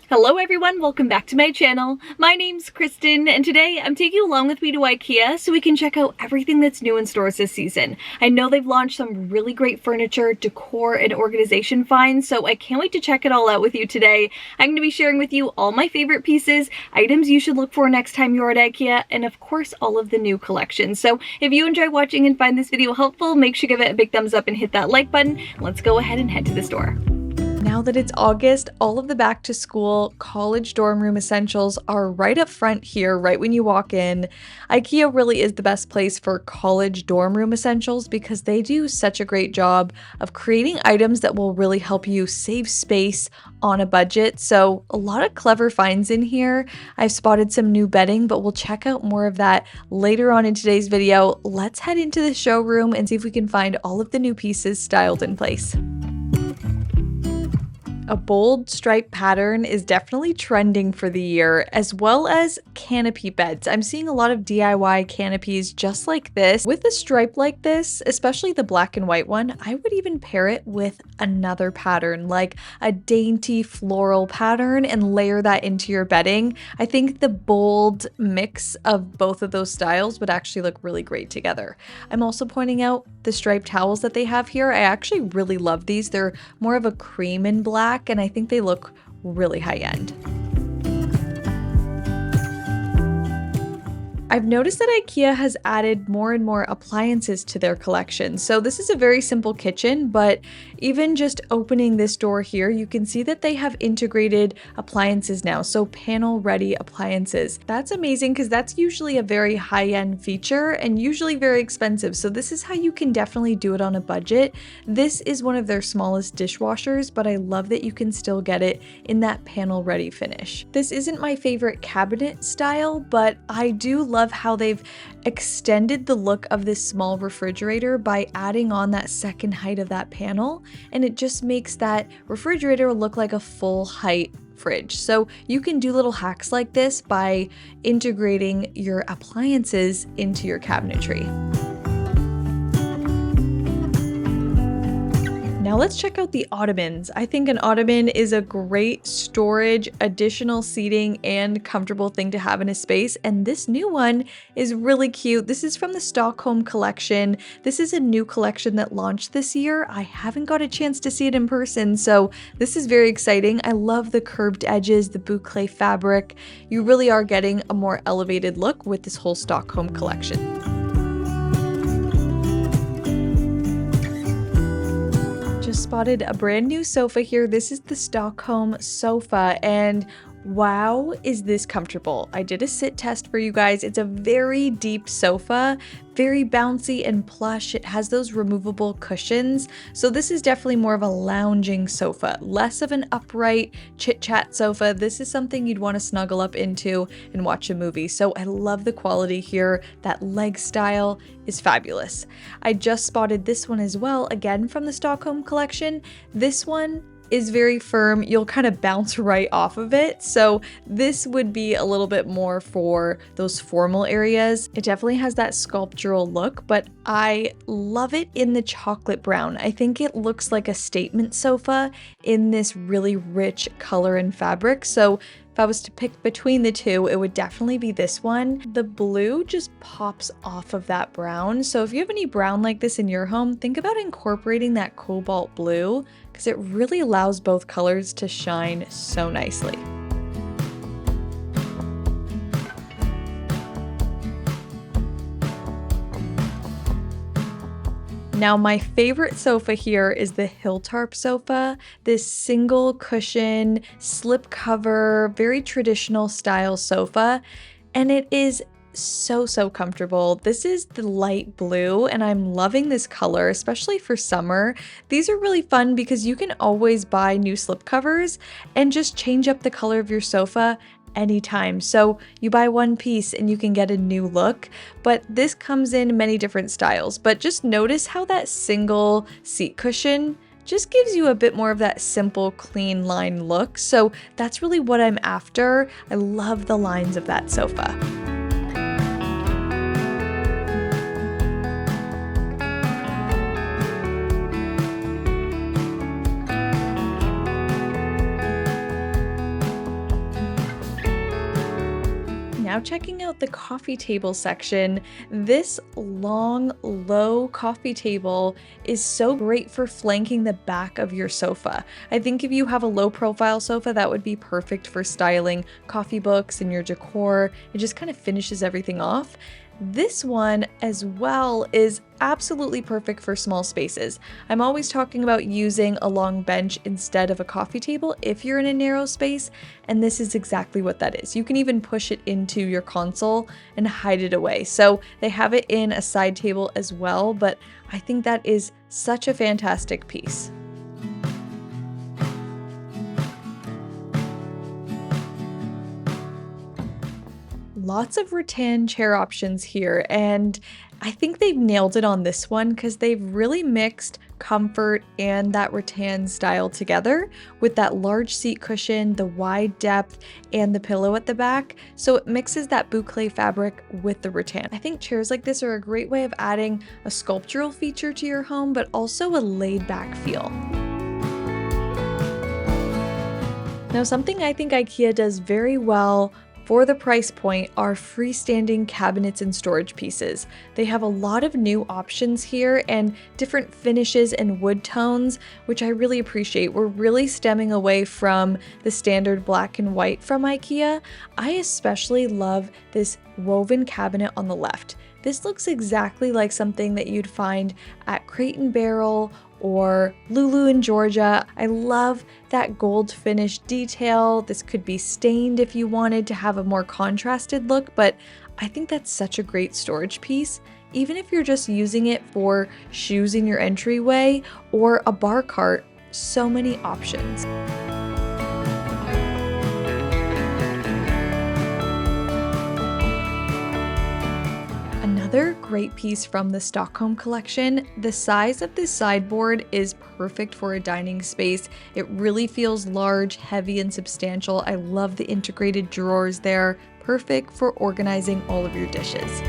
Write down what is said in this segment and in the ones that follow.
Hello everyone, welcome back to my channel. My name's Kristen, and today I'm taking you along with me to IKEA so we can check out everything that's new in stores this season. I know they've launched some really great furniture, decor, and organization finds, so I can't wait to check it all out with you today. I'm going to be sharing with you all my favorite pieces, items you should look for next time you're at IKEA, and of course all of the new collections. So if you enjoy watching and find this video helpful, make sure to give it a big thumbs up and hit that like button. Let's go ahead and head to the store. Now that it's August, all of the back to school college dorm room essentials are right up front here, right when you walk in. IKEA really is the best place for college dorm room essentials because they do such a great job of creating items that will really help you save space on a budget. So a lot of clever finds in here. I've spotted some new bedding, but we'll check out more of that later on in today's video. Let's head into the showroom and see if we can find all of the new pieces styled in place. A bold stripe pattern is definitely trending for the year, as well as canopy beds. I'm seeing a lot of DIY canopies just like this. With a stripe like this, especially the black and white one, I would even pair it with another pattern, like a dainty floral pattern, and layer that into your bedding. I think the bold mix of both of those styles would actually look really great together. I'm also pointing out the striped towels that they have here. I actually really love these. They're more of a cream and black, and I think they look really high end. I've noticed that IKEA has added more and more appliances to their collection. So this is a very simple kitchen, but even just opening this door here, you can see that they have integrated appliances now. So panel ready appliances. That's amazing because that's usually a very high-end feature and usually very expensive. So this is how you can definitely do it on a budget. This is one of their smallest dishwashers, but I love that you can still get it in that panel ready finish. This isn't my favorite cabinet style, but I do love how they've extended the look of this small refrigerator by adding on that second height of that panel, and it just makes that refrigerator look like a full height fridge. So you can do little hacks like this by integrating your appliances into your cabinetry. Now let's check out the ottomans. I think an ottoman is a great storage, additional seating, and comfortable thing to have in a space. And this new one is really cute. This is from the Stockholm collection. This is a new collection that launched this year. I haven't got a chance to see it in person, so this is very exciting. I love the curved edges, the boucle fabric. You really are getting a more elevated look with this whole Stockholm collection. Just spotted a brand new sofa here. This is the Stockholm sofa, and wow, is this comfortable. I did a sit test for you guys. It's a very deep sofa, very bouncy and plush. It has those removable cushions. So this is definitely more of a lounging sofa, less of an upright chit-chat sofa. This is something you'd want to snuggle up into and watch a movie. So I love the quality here. That leg style is fabulous. I just spotted this one as well, again from the Stockholm collection. This one is very firm. You'll kind of bounce right off of it. So this would be a little bit more for those formal areas. It definitely has that sculptural look, but I love it in the chocolate brown. I think it looks like a statement sofa in this really rich color and fabric. So if I was to pick between the two, it would definitely be this one. The blue just pops off of that brown. So if you have any brown like this in your home, think about incorporating that cobalt blue because it really allows both colors to shine so nicely. Now my favorite sofa here is the Hilltarp sofa, this single cushion, slip cover, very traditional style sofa, and it is so comfortable. This is the light blue and I'm loving this color, especially for summer. These are really fun because you can always buy new slip covers and just change up the color of your sofa anytime. So you buy one piece and you can get a new look, but this comes in many different styles. But just notice how that single seat cushion just gives you a bit more of that simple, clean line look. So that's really what I'm after. I love the lines of that sofa. Now checking out the coffee table section, this long, low coffee table is so great for flanking the back of your sofa. I think if you have a low profile sofa, that would be perfect for styling coffee books and your decor. It just kind of finishes everything off. This one as well is absolutely perfect for small spaces. I'm always talking about using a long bench instead of a coffee table if you're in a narrow space, and this is exactly what that is. You can even push it into your console and hide it away. So they have it in a side table as well, but I think that is such a fantastic piece. Lots of rattan chair options here, and I think they've nailed it on this one because they've really mixed comfort and that rattan style together with that large seat cushion, the wide depth, and the pillow at the back. So it mixes that boucle fabric with the rattan. I think chairs like this are a great way of adding a sculptural feature to your home, but also a laid-back feel. Now, something I think IKEA does very well for the price point are freestanding cabinets and storage pieces. They have a lot of new options here and different finishes and wood tones, which I really appreciate. We're really stemming away from the standard black and white from IKEA. I especially love this woven cabinet on the left. This looks exactly like something that you'd find at Crate and Barrel or Lulu in Georgia. I love that gold finish detail. This could be stained if you wanted to have a more contrasted look, but I think that's such a great storage piece. Even if you're just using it for shoes in your entryway or a bar cart, so many options. Another great piece from the Stockholm collection, the size of this sideboard is perfect for a dining space. It really feels large, heavy, and substantial. I love the integrated drawers there, perfect for organizing all of your dishes.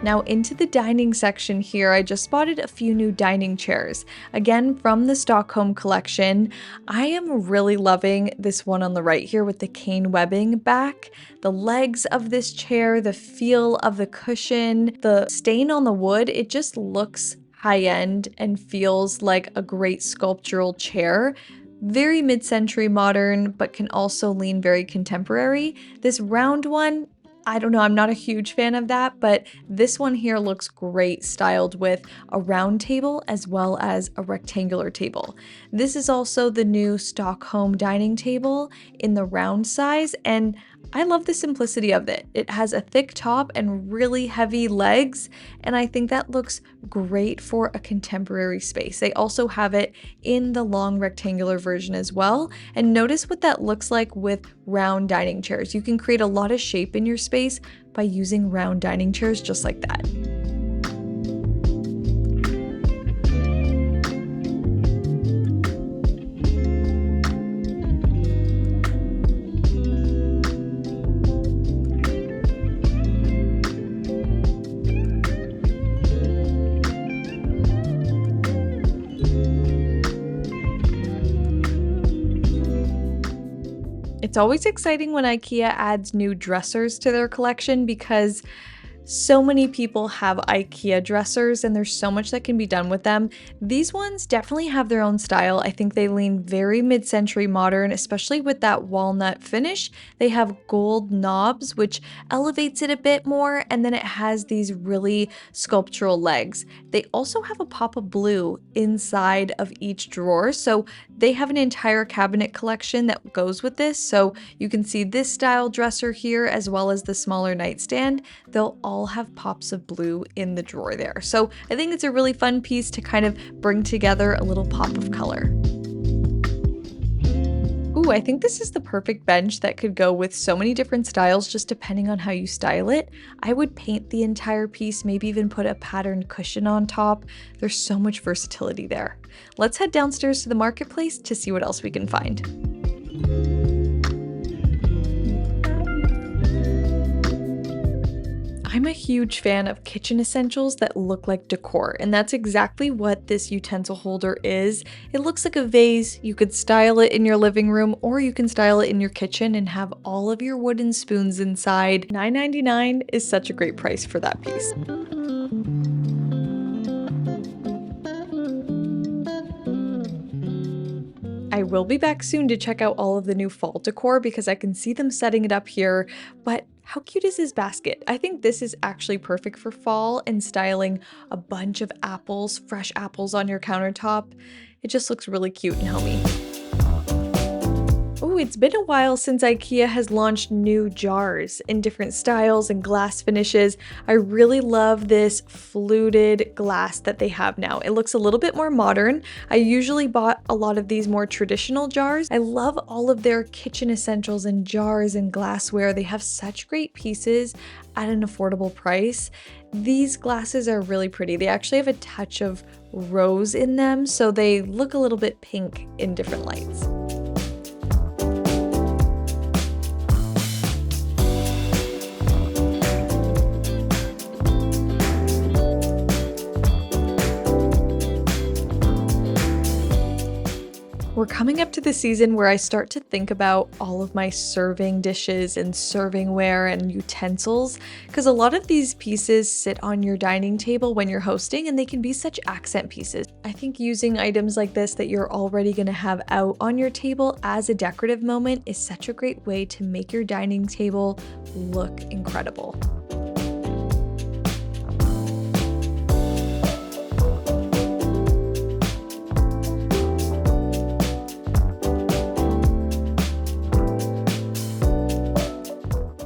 Now into the dining section here, I just spotted a few new dining chairs. Again, from the Stockholm collection. I am really loving this one on the right here with the cane webbing back. The legs of this chair, the feel of the cushion, the stain on the wood, it just looks high-end and feels like a great sculptural chair. Very mid-century modern, but can also lean very contemporary. This round one, I don't know, I'm not a huge fan of that, but this one here looks great styled with a round table as well as a rectangular table. This is also the new Stockholm dining table in the round size, and I love the simplicity of it. It has a thick top and really heavy legs, and I think that looks great for a contemporary space. They also have it in the long rectangular version as well, and notice what that looks like with round dining chairs. You can create a lot of shape in your space by using round dining chairs just like that. It's always exciting when IKEA adds new dressers to their collection because so many people have IKEA dressers and there's so much that can be done with them. These ones definitely have their own style. I think they lean very mid-century modern, especially with that walnut finish. They have gold knobs, which elevates it a bit more, and then it has these really sculptural legs. They also have a pop of blue inside of each drawer, so they have an entire cabinet collection that goes with this. So you can see this style dresser here as well as the smaller nightstand. They'll all have pops of blue in the drawer there. So I think it's a really fun piece to kind of bring together a little pop of color. Ooh, I think this is the perfect bench that could go with so many different styles just depending on how you style it. I would paint the entire piece, maybe even put a patterned cushion on top. There's so much versatility there. Let's head downstairs to the marketplace to see what else we can find. I'm a huge fan of kitchen essentials that look like decor, and that's exactly what this utensil holder is. It looks like a vase. You could style it in your living room, or you can style it in your kitchen and have all of your wooden spoons inside. $9.99 is such a great price for that piece. I will be back soon to check out all of the new fall decor because I can see them setting it up here, but how cute is this basket? I think this is actually perfect for fall and styling a bunch of apples, fresh apples on your countertop. It just looks really cute and homey. Oh, it's been a while since IKEA has launched new jars in different styles and glass finishes. I really love this fluted glass that they have now. It looks a little bit more modern. I usually bought a lot of these more traditional jars. I love all of their kitchen essentials and jars and glassware. They have such great pieces at an affordable price. These glasses are really pretty. They actually have a touch of rose in them, so they look a little bit pink in different lights. We're coming up to the season where I start to think about all of my serving dishes and servingware and utensils, because a lot of these pieces sit on your dining table when you're hosting and they can be such accent pieces. I think using items like this that you're already going to have out on your table as a decorative moment is such a great way to make your dining table look incredible.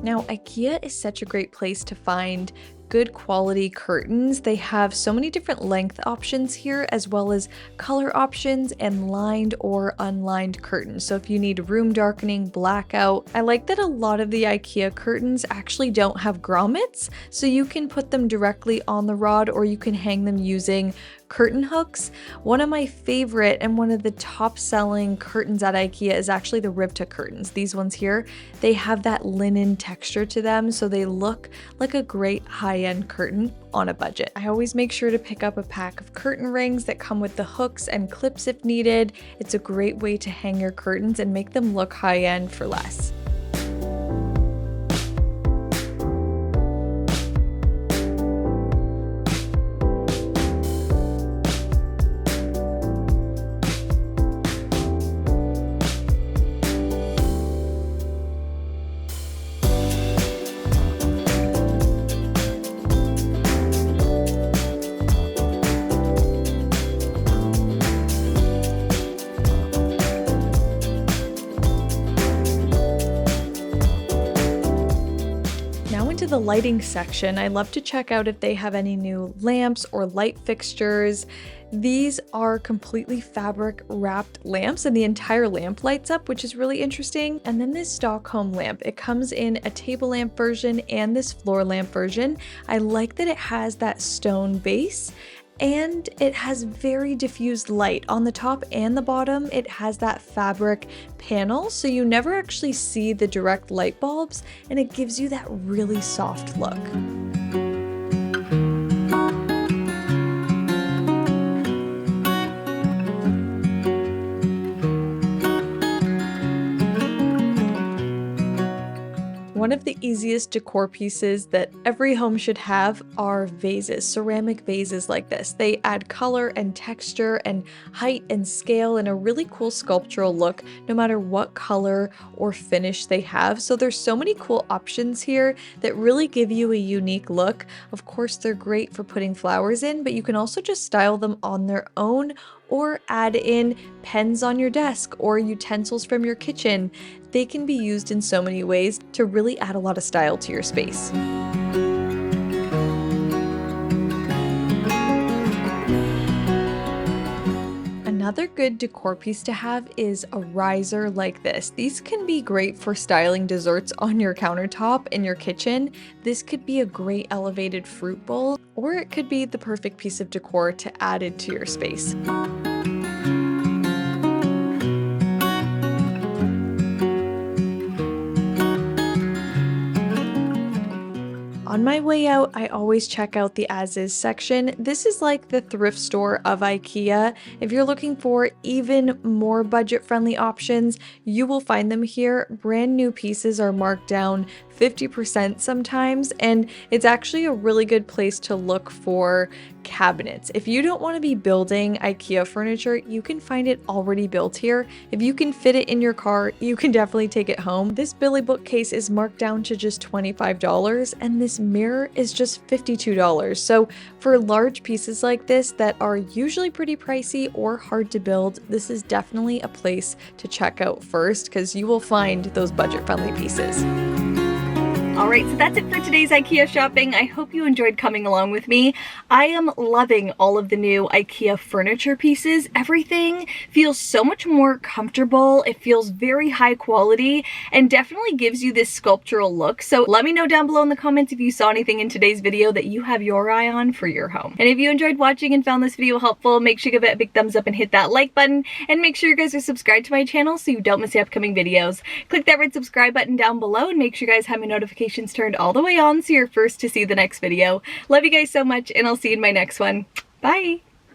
Now, IKEA is such a great place to find good quality curtains. They have so many different length options here, as well as color options and lined or unlined curtains. So if you need room darkening, blackout, I like that a lot of the IKEA curtains actually don't have grommets, so you can put them directly on the rod or you can hang them using curtain hooks. One of my favorite and one of the top selling curtains at IKEA is actually the Ripta curtains. These ones here, they have that linen texture to them, so they look like a great high-end curtain on a budget. I always make sure to pick up a pack of curtain rings that come with the hooks and clips if needed. It's a great way to hang your curtains and make them look high-end for less. Into the lighting section, I love to check out if they have any new lamps or light fixtures. These are completely fabric wrapped lamps and the entire lamp lights up, which is really interesting. And then this Stockholm lamp, it comes in a table lamp version and this floor lamp version. I like that it has that stone base and it has very diffused light on the top and the bottom. It has that fabric panel, so you never actually see the direct light bulbs, and it gives you that really soft look. One of the easiest decor pieces that every home should have are vases, ceramic vases like this. They add color and texture and height and scale and a really cool sculptural look, no matter what color or finish they have. So there's so many cool options here that really give you a unique look. Of course, they're great for putting flowers in, but you can also just style them on their own or add in pens on your desk or utensils from your kitchen. They can be used in so many ways to really add a lot of style to your space. Another good decor piece to have is a riser like this. These can be great for styling desserts on your countertop in your kitchen. This could be a great elevated fruit bowl, or it could be the perfect piece of decor to add into your space. On my way out, I always check out the as is section. This is like the thrift store of IKEA. If you're looking for even more budget-friendly options, you will find them here. Brand new pieces are marked down 50% sometimes, and it's actually a really good place to look for cabinets. If you don't want to be building IKEA furniture, you can find it already built here. If you can fit it in your car, you can definitely take it home. This Billy bookcase is marked down to just $25, and this mirror is just $52. So for large pieces like this that are usually pretty pricey or hard to build, this is definitely a place to check out first, because you will find those budget-friendly pieces. Alright, so that's it for today's IKEA shopping. I hope you enjoyed coming along with me. I am loving all of the new IKEA furniture pieces. Everything feels so much more comfortable. It feels very high quality and definitely gives you this sculptural look. So let me know down below in the comments if you saw anything in today's video that you have your eye on for your home. And if you enjoyed watching and found this video helpful, make sure you give it a big thumbs up and hit that like button. And make sure you guys are subscribed to my channel so you don't miss the upcoming videos. Click that red subscribe button down below and make sure you guys have my notifications turned all the way on so you're first to see the next video. Love you guys so much, and I'll see you in my next one. Bye!